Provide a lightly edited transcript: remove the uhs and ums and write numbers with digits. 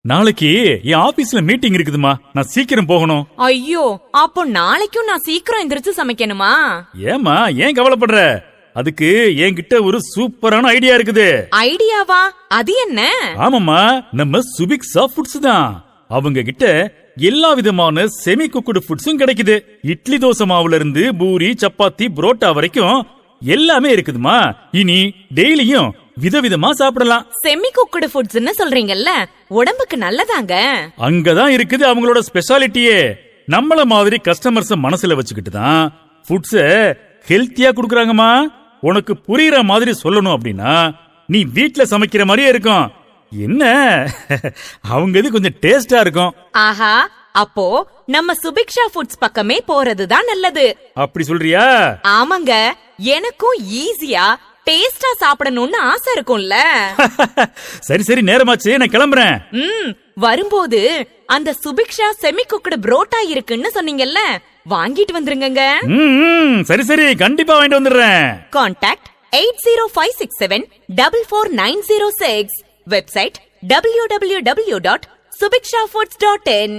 நாளைக்கு என் ஆபீஸ்ல மீட்டிங் இருக்குதுமா, நான் சீக்கிரம் போகணும். ஐயோ, அப்போ நாளைக்கும் நான் சீக்கிரம் எந்திரிச்சு சமைக்கணுமா? ஏமா ஏன் கவலைப்படுற? அதுக்கு என்கிட்ட ஒரு சூப்பரான ஐடியா இருக்குது. ஐடியாவா? அது என்ன? ஆமாமா, நம்ம சுபிக்ஷா ஃபுட்ஸ் தான். அவங்க கிட்ட எல்லா விதமான செமி குக்குடு ஃபுட்ஸும் கிடைக்குது. இட்லி தோசை மாவுல இருந்து பூரி, சப்பாத்தி, புரோட்டா வரைக்கும் எல்லாமே இருக்குதுமா. இனி டெய்லியும் விதவிதமா சாப்பிடலாம். செமி குக்குடு ஃபுட்ஸ்னு சொல்றீங்கல்ல, உடம்புக்கு நல்லதாங்க. அங்கதான் இருக்குது அவங்களோட ஸ்பெஷாலிட்டியே. நம்மள மாதிரி கஸ்டமர்ஸ் மனசுல வச்சுக்கிட்டு தான் ஃபுட்ஸ ஹெல்த்தியா குடுக்கறாங்கம்மா. உனக்கு புரியுற மாதிரி சொல்லணும் அப்படின்னா நீ வீட்ல சமைக்கிற மாதிரியே இருக்கும். என்ன அவங்க இது கொஞ்சம் டேஸ்டா இருக்கும். ஆஹா, அப்போ நம்ம சுபிக்ஷா ஃபுட்ஸ் பக்கமே போறதுதான் நல்லது. அப்படி சொல்றியா? ஆமாங்க, எனக்கும் ஈஸியா டேஸ்டா சாப்பிடணும்னு ஆசை இருக்கும்ல. சரி சரி, நேரமாச்சு, நான் கிளம்புறேன். வரும்போது அந்த சுபிக்ஷா செமி குக்குடு புரோட்டா இருக்குன்னு சொன்னீங்கல்ல, வாங்கிட்டு வந்துருங்க. சரி சரி, கண்டிப்பா வாங்கிட்டு வந்துடுறேன். கான்டாக்ட் 8056744906. Website www.subikshaFoods.in.